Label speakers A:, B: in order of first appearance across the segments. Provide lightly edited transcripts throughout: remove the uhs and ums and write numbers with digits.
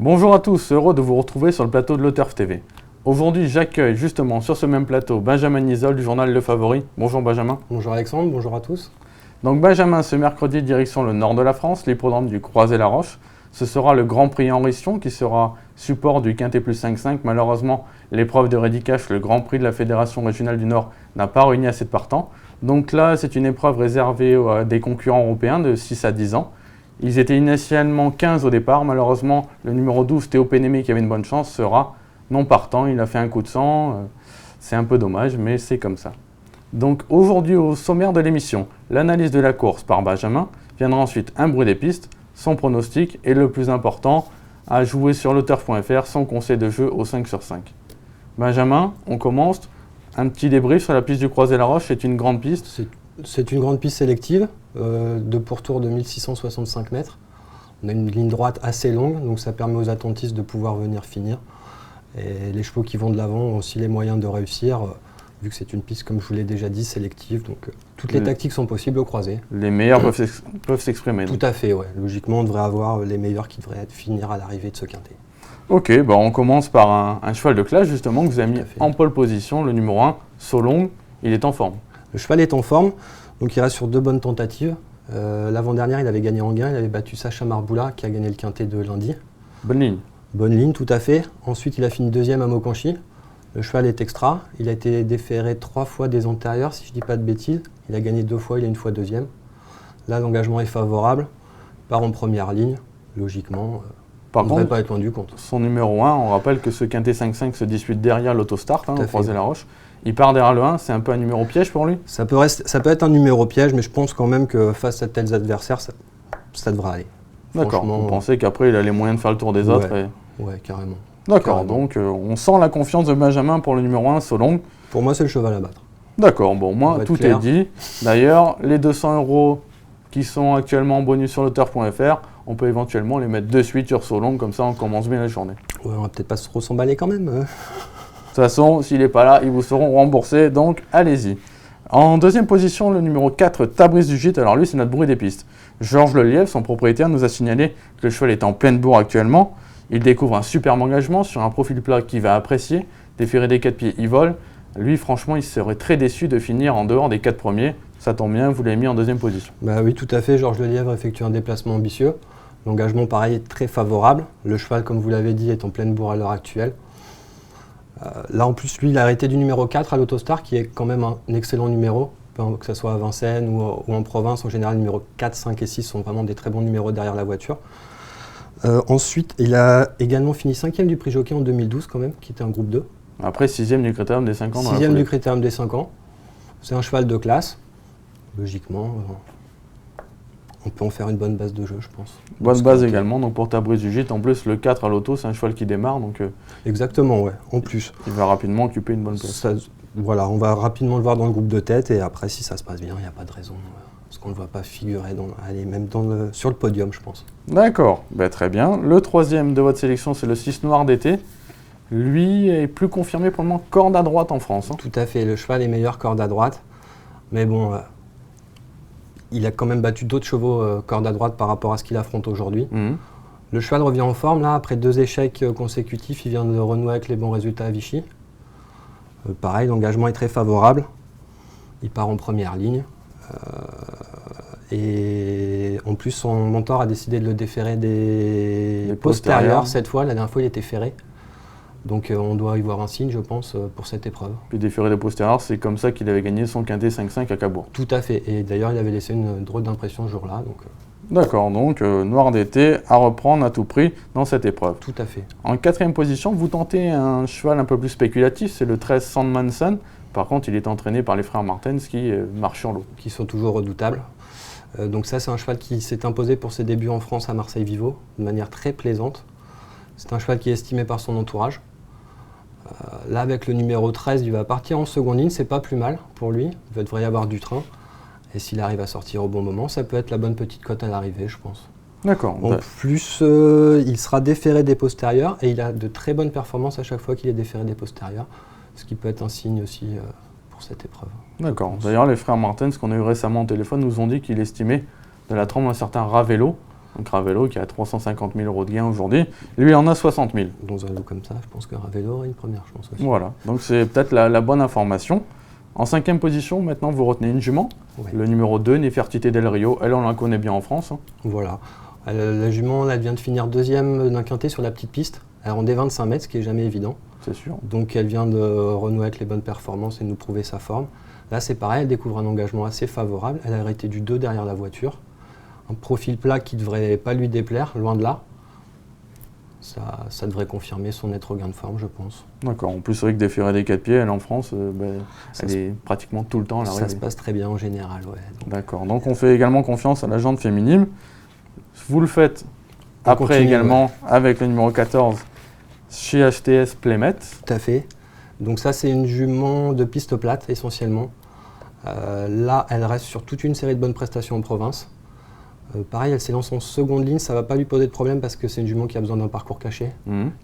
A: Bonjour à tous, heureux de vous retrouver sur le plateau de l'Auturf TV. Aujourd'hui, j'accueille justement sur ce même plateau Benjamin Nisol du journal Le Favori. Bonjour Benjamin.
B: Bonjour Alexandre, bonjour à tous.
A: Donc Benjamin, ce mercredi, direction le nord de la France, l'hippodrome du Croisé-la-Roche. Ce sera le Grand Prix Henri Sion qui sera support du Quintet plus 5-5. Malheureusement, l'épreuve de Rédicache, le Grand Prix de la Fédération Régionale du Nord, n'a pas réuni assez de partants. Donc là, c'est une épreuve réservée à des concurrents européens de 6 à 10 ans. Ils étaient initialement 15 au départ. Malheureusement, le numéro 12, Théo Pénémé, qui avait une bonne chance, sera non partant. Il a fait un coup de sang. C'est un peu dommage, mais c'est comme ça. Donc aujourd'hui, au sommaire de l'émission, l'analyse de la course par Benjamin. Viendra ensuite un bruit des pistes, son pronostic et le plus important, à jouer sur l'auturf.fr, son conseil de jeu au 5 sur 5. Benjamin, on commence. Un petit débrief sur la piste du Croisé-la-Roche. C'est une grande piste.
B: C'est une grande piste sélective, de pourtour de 1665 mètres. On a une ligne droite assez longue, donc ça permet aux attentistes de pouvoir venir finir. Et les chevaux qui vont de l'avant ont aussi les moyens de réussir, vu que c'est une piste, comme je vous l'ai déjà dit, sélective. Donc toutes les tactiques sont possibles au croisé.
A: Les meilleurs peuvent s'exprimer.
B: Tout à fait, ouais. Logiquement, on devrait avoir les meilleurs qui devraient finir à l'arrivée de ce quintet.
A: Ok, on commence par un cheval de classe justement que vous avez mis en pole position, le numéro 1, Solong. Il est en forme.
B: Le cheval est en forme, donc il reste sur 2 bonnes tentatives. L'avant-dernière, il avait gagné en gain, il avait battu Sacha Marboula qui a gagné le quintet de lundi.
A: Bonne ligne.
B: Bonne ligne, tout à fait. Ensuite, il a fini 2e à Mokanchi. Le cheval est extra. Il a été déféré 3 fois des antérieurs, si je ne dis pas de bêtises. Il a gagné 2 fois, il est une fois 2e. Là, l'engagement est favorable. Il part en première ligne, logiquement.
A: Par
B: on ne devrait pas être loin du compte.
A: Son numéro 1, on rappelle que ce quintet 5-5 se dispute derrière l'autostart, au Croisé-la-Roche. Il part derrière le 1, c'est un peu un numéro piège pour lui?
B: Ça peut être un numéro piège, mais je pense quand même que face à tels adversaires, ça devrait aller.
A: D'accord, vous pensez qu'après il a les moyens de faire le tour des autres
B: Ouais, carrément.
A: D'accord, donc on sent la confiance de Benjamin pour le numéro 1, Solong.
B: Pour moi, c'est le cheval à battre.
A: D'accord, moi tout est dit. D'ailleurs, les 200 € qui sont actuellement en bonus sur l'auturf.fr, on peut éventuellement les mettre de suite sur Solong, comme ça on commence bien la journée.
B: Ouais, on va peut-être pas trop s'emballer quand même.
A: De toute façon, s'il n'est pas là, ils vous seront remboursés, donc allez-y. En deuxième position, le numéro 4, Tabriz du Gîte. Alors lui, c'est notre bruit des pistes. Georges Lelièvre, son propriétaire, nous a signalé que le cheval est en pleine bourre actuellement. Il découvre un superbe engagement sur un profil plat qu'il va apprécier. Déféré des 4 pieds, il vole. Lui, franchement, il serait très déçu de finir en dehors des 4 premiers. Ça tombe bien, vous l'avez mis en deuxième position.
B: Bah oui, tout à fait. Georges Lelièvre effectue un déplacement ambitieux. L'engagement, pareil, est très favorable. Le cheval, comme vous l'avez dit, est en pleine bourre à l'heure actuelle. Là, en plus, lui, il a arrêté du numéro 4 à l'Autostar, qui est quand même un excellent numéro, que ce soit à Vincennes ou en province. En général, numéro 4, 5 et 6 sont vraiment des très bons numéros derrière la voiture. Ensuite, il a également fini 5e du prix Jockey en 2012, quand même, qui était un groupe 2.
A: Après, 6e du Critérium des 5 ans.
B: 6e du Critérium des 5 ans. C'est un cheval de classe. Logiquement, on peut en faire une bonne base de jeu, je pense.
A: Bonne base également, donc pour Tabriz du Gîte. En plus, le 4 à l'auto, c'est un cheval qui démarre. Donc,
B: exactement, ouais, en plus.
A: Il va rapidement occuper une bonne place.
B: Voilà, on va rapidement le voir dans le groupe de tête. Et après, si ça se passe bien, il n'y a pas de raison. Parce qu'on ne le voit pas figurer, même sur le podium, je pense.
A: D'accord, très bien. Le troisième de votre sélection, c'est le 6 Noir d'été. Lui est plus confirmé pour le moment corde à droite en France.
B: Tout à fait, le cheval est meilleur corde à droite. Mais bon, il a quand même battu d'autres chevaux corde à droite par rapport à ce qu'il affronte aujourd'hui. Le cheval revient en forme, là, après 2 échecs consécutifs. Il vient de renouer avec les bons résultats à Vichy. Pareil, l'engagement est très favorable. Il part en première ligne. Et en plus, son mentor a décidé de le déférer des postérieurs cette fois. La dernière fois, il était ferré. Donc on doit y voir un signe, je pense, pour cette épreuve.
A: Puis déférer des postérieurs, c'est comme ça qu'il avait gagné son quintet 5-5 à Cabourg.
B: Tout à fait. Et d'ailleurs, il avait laissé une drôle d'impression ce jour-là.
A: D'accord, donc Noir d'été à reprendre à tout prix dans cette épreuve.
B: Tout à fait.
A: En 4e position, vous tentez un cheval un peu plus spéculatif, c'est le 13 Sandmanson. Par contre, il est entraîné par les frères Martens qui marchent sur l'eau.
B: Qui sont toujours redoutables. Donc ça, c'est un cheval qui s'est imposé pour ses débuts en France à Marseille-Vivo, de manière très plaisante. C'est un cheval qui est estimé par son entourage. Là, avec le numéro 13, il va partir en seconde ligne, c'est pas plus mal pour lui. Il devrait y avoir du train. Et s'il arrive à sortir au bon moment, ça peut être la bonne petite cote à l'arrivée, je pense.
A: D'accord.
B: En plus, il sera déféré des postérieurs et il a de très bonnes performances à chaque fois qu'il est déféré des postérieurs, ce qui peut être un signe aussi pour cette épreuve.
A: D'accord. D'ailleurs, les frères Martens qu'on a eu récemment au téléphone nous ont dit qu'il estimait de la trempe un certain Ravello. Donc Ravelo qui a 350 000 € de gain aujourd'hui, lui en a 60 000.
B: Dans un lot comme ça, je pense que Ravelo aurait une première chance aussi.
A: Voilà, donc c'est peut-être la bonne information. En 5e position, maintenant vous retenez une jument,
B: Ouais.
A: le numéro 2, Nefertiti Del Rio, elle on la connaît bien en France. Hein.
B: Voilà. La jument, elle vient de finir 2e d'un quintet sur la petite piste. Elle rendait 25 mètres, ce qui est jamais évident.
A: C'est sûr.
B: Donc elle vient de renouer avec les bonnes performances et de nous prouver sa forme. Là c'est pareil, elle découvre un engagement assez favorable. Elle a arrêté du 2 derrière la voiture. Un profil plat qui ne devrait pas lui déplaire, loin de là. Ça devrait confirmer son être gain de forme, je pense.
A: D'accord, en plus c'est vrai que déférer des 4 pieds, elle en France, elle est pratiquement tout le temps à
B: Ça
A: l'arrivée.
B: se passe très bien en général, ouais.
A: D'accord, donc on fait également confiance à la jante féminine. Vous le faites
B: On
A: après
B: continue,
A: également avec le numéro 14 chez HTS Playmate.
B: Tout à fait. Donc ça c'est une jument de piste plate essentiellement. Là elle reste sur toute une série de bonnes prestations en province. Pareil, elle s'élance en seconde ligne, ça ne va pas lui poser de problème parce que c'est une jument qui a besoin d'un parcours caché,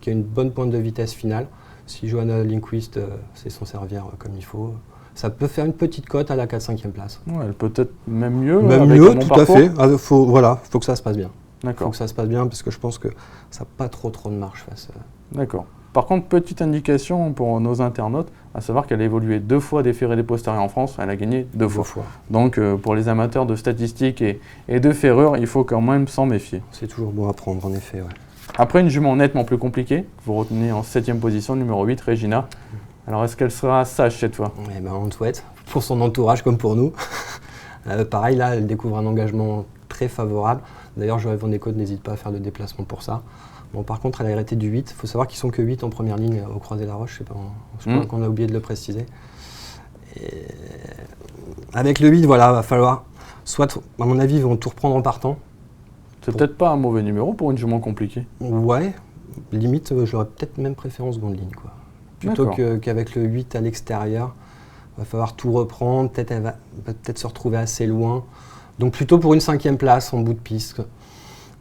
B: qui a une bonne pointe de vitesse finale. Si Johanna Lindqvist sait s'en servir comme il faut, ça peut faire une petite cote à la 4-5e place.
A: Ouais, elle peut être même mieux.
B: Même
A: avec
B: mieux,
A: un bon
B: tout
A: parcours.
B: à fait. Faut que ça se passe bien. Faut
A: D'accord,
B: que ça se passe bien parce que je pense que ça n'a pas trop de marche face.
A: d'accord. Par contre, petite indication pour nos internautes, à savoir qu'elle a évolué 2 fois déféré des postérieurs en France, elle a gagné 2 fois. Donc pour les amateurs de statistiques et de ferrure, il faut quand même s'en méfier.
B: C'est toujours bon à prendre en effet. Ouais.
A: Après une jument nettement plus compliquée, vous retenez en 7e position, numéro 8, Regina. Alors est-ce qu'elle sera sage cette fois?
B: Eh ben, on le souhaite, pour son entourage comme pour nous. Pareil, là, elle découvre un engagement très favorable. D'ailleurs, Joël Van Eekhout n'hésite pas à faire de déplacement pour ça. Bon, par contre, elle a arrêté du 8. Il faut savoir qu'ils sont que 8 en première ligne au Croisé-la-Roche. Je crois qu'on a oublié de le préciser. Et avec le 8, voilà, va falloir, soit, à mon avis, ils vont tout reprendre en partant.
A: C'est peut-être pas un mauvais numéro pour une jument compliquée.
B: Ouais, limite, j'aurais peut-être même préféré en seconde ligne, quoi. Plutôt qu'avec le 8 à l'extérieur, il va falloir tout reprendre. Peut-être elle va peut-être se retrouver assez loin. Donc plutôt pour une 5e place en bout de piste.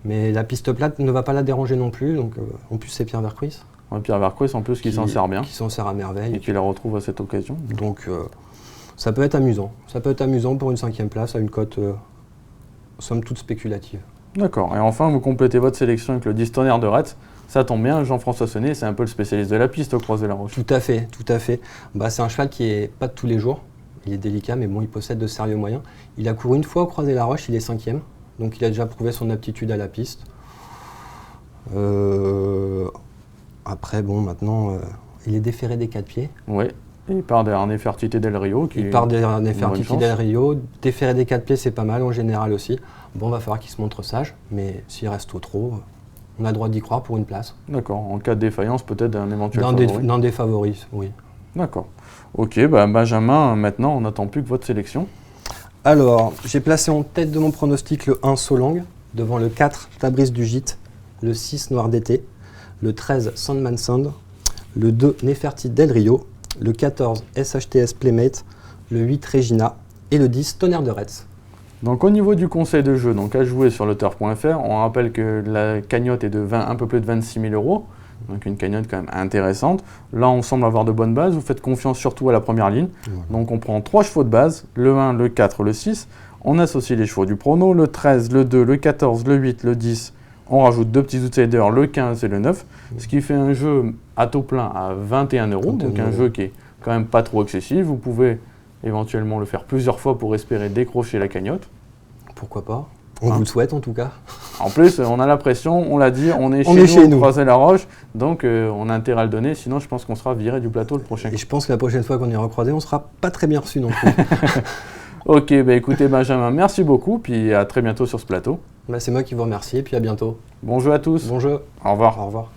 B: Mais la piste plate ne va pas la déranger non plus. Donc en plus, c'est Pierre Vercruis.
A: Ouais, Pierre Vercruis en plus qui s'en sert bien.
B: Qui s'en sert à merveille.
A: Et qui la retrouve à cette occasion.
B: Donc ça peut être amusant. Ça peut être amusant pour une 5e place à une cote somme toute spéculative.
A: D'accord. Et enfin, vous complétez votre sélection avec le 10 Tonnerre de Retz. Ça tombe bien, Jean-François Sonnet, c'est un peu le spécialiste de la piste au Croisé-la-Roche.
B: Tout à fait, tout à fait. C'est un cheval qui est pas de tous les jours. Il est délicat, mais bon, il possède de sérieux moyens. Il a couru une fois au Croisé-la-Roche, il est 5e. Donc il a déjà prouvé son aptitude à la piste. Après, bon, maintenant, il est déféré des 4 pieds.
A: Oui, et il part derrière Nefertiti Del Rio.
B: Il part derrière Nefertiti Del Rio. Déféré des 4 pieds, c'est pas mal en général aussi. Bon, va falloir qu'il se montre sage, mais s'il reste au trot, on a le droit d'y croire pour une place.
A: D'accord, en cas de défaillance peut-être d'un éventuel favori.
B: D'un des favoris, oui.
A: D'accord. Ok, Benjamin, maintenant on n'attend plus que votre sélection.
B: Alors, j'ai placé en tête de mon pronostic le 1 Solang, devant le 4 Tabriz du Gîte, le 6 Noir d'été, le 13 Sandman Sound, le 2 Nefertiti Del Rio, le 14 SHTS Playmate, le 8 Regina et le 10 Tonnerre de Retz.
A: Donc au niveau du conseil de jeu, donc à jouer sur le turf.fr, on rappelle que la cagnotte est de un peu plus de 26 000 €, donc une cagnotte quand même intéressante. Là on semble avoir de bonnes bases, vous faites confiance surtout à la première ligne. Voilà. Donc on prend 3 chevaux de base, le 1, le 4, le 6, on associe les chevaux du prono, le 13, le 2, le 14, le 8, le 10, on rajoute 2 petits outsiders, le 15 et le 9, ce qui fait un jeu à taux plein à 21 €, donc un jeu qui est quand même pas trop excessif. Vous pouvez éventuellement le faire plusieurs fois pour espérer décrocher la cagnotte.
B: Pourquoi pas? On vous le souhaite en tout cas.
A: En plus, on a la pression, on l'a dit, on est chez nous, Croisé-la-Roche, donc on a intérêt à le donner, sinon je pense qu'on sera viré du plateau le prochain.
B: Et je pense que la prochaine fois qu'on ira croiser, on sera pas très bien reçu non plus.
A: Ok, écoutez Benjamin, merci beaucoup, puis à très bientôt sur ce plateau.
B: C'est moi qui vous remercie, et puis à bientôt.
A: Bon jeu à tous.
B: Bon jeu.
A: Au revoir.
B: Au revoir.